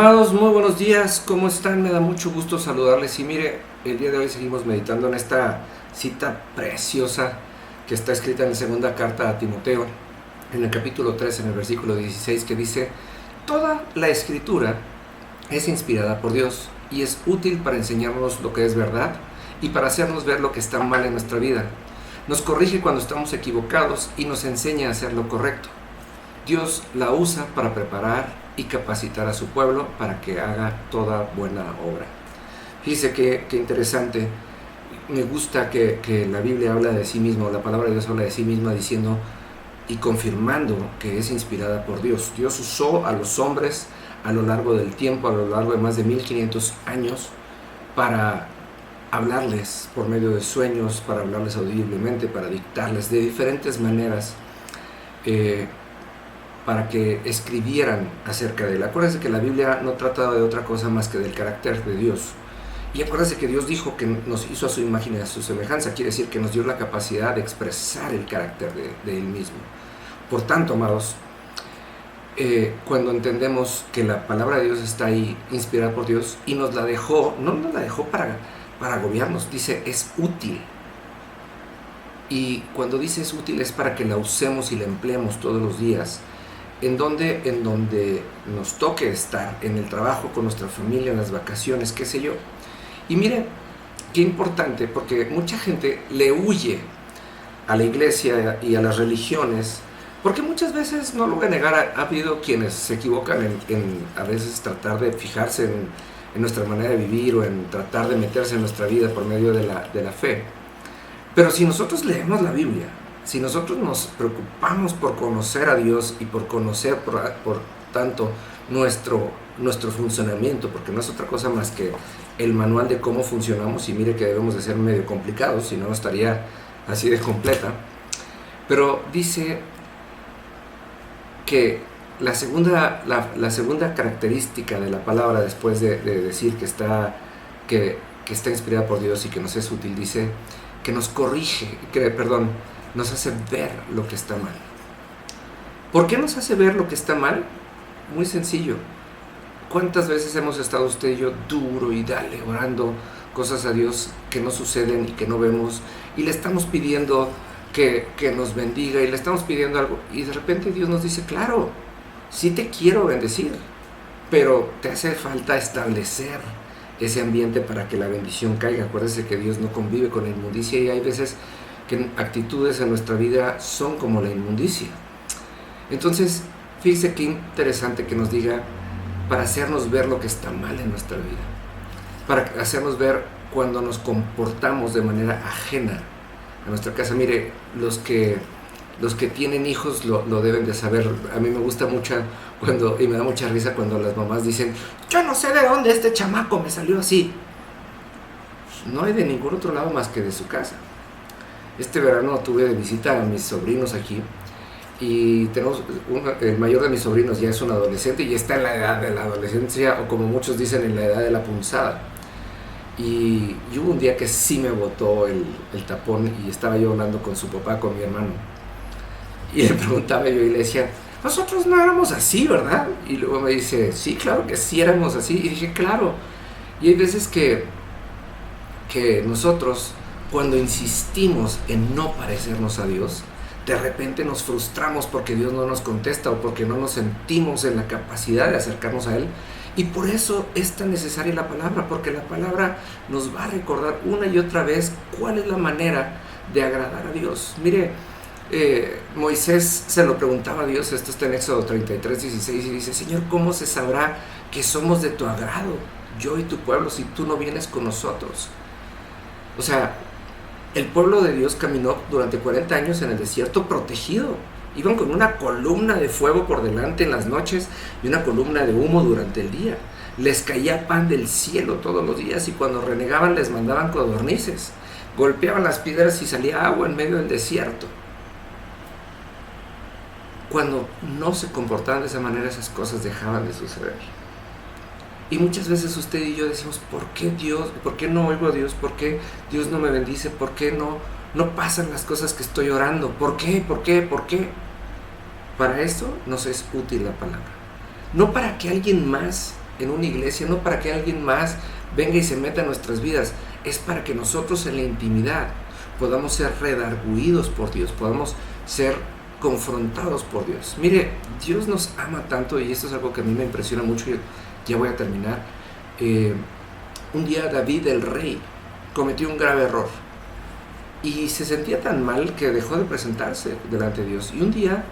Amados, muy buenos días, ¿cómo están? Me da mucho gusto saludarles y mire, el día de hoy seguimos meditando en esta cita preciosa que está escrita en la segunda carta a Timoteo, en el capítulo 3, en el versículo 16, que dice: toda la escritura es inspirada por Dios y es útil para enseñarnos lo que es verdad y para hacernos ver lo que está mal en nuestra vida. Nos corrige cuando estamos equivocados y nos enseña a hacer lo correcto. Dios la usa para preparar y capacitar a su pueblo para que haga toda buena obra. Fíjese qué interesante. Me gusta que la Biblia habla de sí misma, la palabra de Dios habla de sí misma diciendo y confirmando que es inspirada por Dios. Dios usó a los hombres a lo largo del tiempo, a lo largo de más de 1500 años, para hablarles por medio de sueños, para hablarles audiblemente, para dictarles de diferentes maneras, para que escribieran acerca de él. Acuérdense que la Biblia no trata de otra cosa más que del carácter de Dios. Y acuérdense que Dios dijo que nos hizo a su imagen y a su semejanza. Quiere decir que nos dio la capacidad de expresar el carácter de Él mismo. Por tanto, amados, cuando entendemos que la palabra de Dios está ahí, inspirada por Dios, y nos la dejó, no nos la dejó para agobiarnos, dice es útil. Y cuando dice es útil es para que la usemos y la empleemos todos los días. En donde nos toque estar, en el trabajo, con nuestra familia, en las vacaciones, qué sé yo. Y miren, qué importante, porque mucha gente le huye a la iglesia y a las religiones, porque muchas veces, no lo voy a negar, ha habido quienes se equivocan en a veces tratar de fijarse en nuestra manera de vivir o en tratar de meterse en nuestra vida por medio de la fe. Pero si nosotros leemos la Biblia, si nosotros nos preocupamos por conocer a Dios y por conocer, por tanto, nuestro funcionamiento, porque no es otra cosa más que el manual de cómo funcionamos, y mire que debemos de ser medio complicados, si no estaría así de completa. Pero dice que la segunda característica de la palabra, después de decir que está inspirada por Dios y que nos es útil, dice que nos corrige, nos hace ver lo que está mal. ¿Por qué nos hace ver lo que está mal? Muy sencillo. ¿Cuántas veces hemos estado usted y yo duro y dale, orando cosas a Dios que no suceden y que no vemos, y le estamos pidiendo que nos bendiga, y le estamos pidiendo algo, y de repente Dios nos dice: claro, sí te quiero bendecir, pero te hace falta establecer ese ambiente para que la bendición caiga? Acuérdese que Dios no convive con la inmundicia, y hay veces que actitudes en nuestra vida son como la inmundicia. Entonces, fíjese qué interesante que nos diga para hacernos ver lo que está mal en nuestra vida, para hacernos ver cuando nos comportamos de manera ajena a nuestra casa. Mire, los que tienen hijos lo deben de saber. A mí me gusta mucho y me da mucha risa cuando las mamás dicen: yo no sé de dónde este chamaco me salió así. No hay de ningún otro lado más que de su casa. Este verano tuve de visita a mis sobrinos aquí, y tenemos el mayor de mis sobrinos ya es un adolescente y está en la edad de la adolescencia, o como muchos dicen, en la edad de la punzada. Y hubo un día que sí me botó el tapón, y estaba yo hablando con su papá, con mi hermano, y le preguntaba yo y le decía: nosotros no éramos así, ¿verdad? Y luego me dice: sí, claro que sí éramos así. Y dije: claro. Y hay veces que nosotros, cuando insistimos en no parecernos a Dios, de repente nos frustramos porque Dios no nos contesta, o porque no nos sentimos en la capacidad de acercarnos a Él. Y por eso es tan necesaria la palabra, porque la palabra nos va a recordar una y otra vez cuál es la manera de agradar a Dios. Mire, Moisés se lo preguntaba a Dios, esto está en Éxodo 33, 16, y dice: Señor, ¿cómo se sabrá que somos de tu agrado, yo y tu pueblo, si tú no vienes con nosotros? O sea, el pueblo de Dios caminó durante 40 años en el desierto protegido. Iban con una columna de fuego por delante en las noches y una columna de humo durante el día. Les caía pan del cielo todos los días, y cuando renegaban les mandaban codornices. Golpeaban las piedras y salía agua en medio del desierto. Cuando no se comportaban de esa manera, esas cosas dejaban de suceder. Y muchas veces usted y yo decimos: ¿por qué Dios? ¿Por qué no oigo a Dios? ¿Por qué Dios no me bendice? ¿Por qué no pasan las cosas que estoy orando? ¿Por qué? ¿Por qué? ¿Por qué? Para esto nos es útil la palabra. No para que alguien más en una iglesia no para que alguien más venga y se meta en nuestras vidas, es para que nosotros en la intimidad podamos ser redarguidos por Dios, podamos ser confrontados por Dios. Mire, Dios nos ama tanto, y esto es algo que a mí me impresiona mucho, y ya voy a terminar. Un día David el rey cometió un grave error y se sentía tan mal que dejó de presentarse delante de Dios, y un día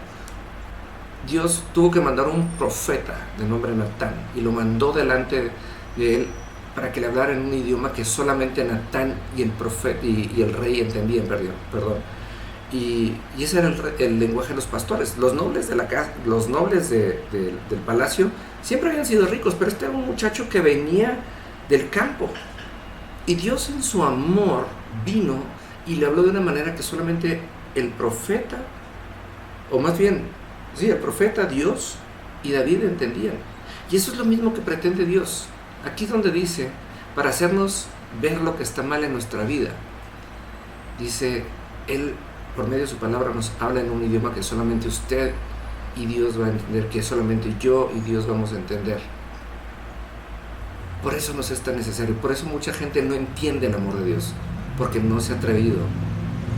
Dios tuvo que mandar un profeta de nombre Natán y lo mandó delante de él para que le hablara en un idioma que solamente Natán y el profeta y el rey entendían, perdón. Y ese era el lenguaje de los pastores. Los nobles de la casa, los nobles del palacio siempre habían sido ricos, pero este era un muchacho que venía del campo. Y Dios en su amor vino y le habló de una manera que solamente el profeta, o más bien, sí, el profeta, Dios y David entendían. Y eso es lo mismo que pretende Dios. Aquí es donde dice, para hacernos ver lo que está mal en nuestra vida. Dice, Él por medio de su palabra nos habla en un idioma que solamente usted y Dios va a entender, que solamente yo y Dios vamos a entender. Por eso nos es tan necesario, por eso mucha gente no entiende el amor de Dios, porque no se ha atrevido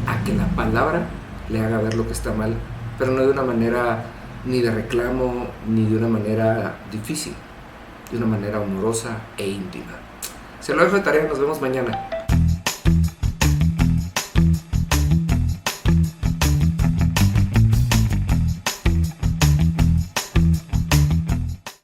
a que la palabra le haga ver lo que está mal, pero no de una manera ni de reclamo, ni de una manera difícil, de una manera amorosa e íntima. Se lo dejo de tarea, nos vemos mañana.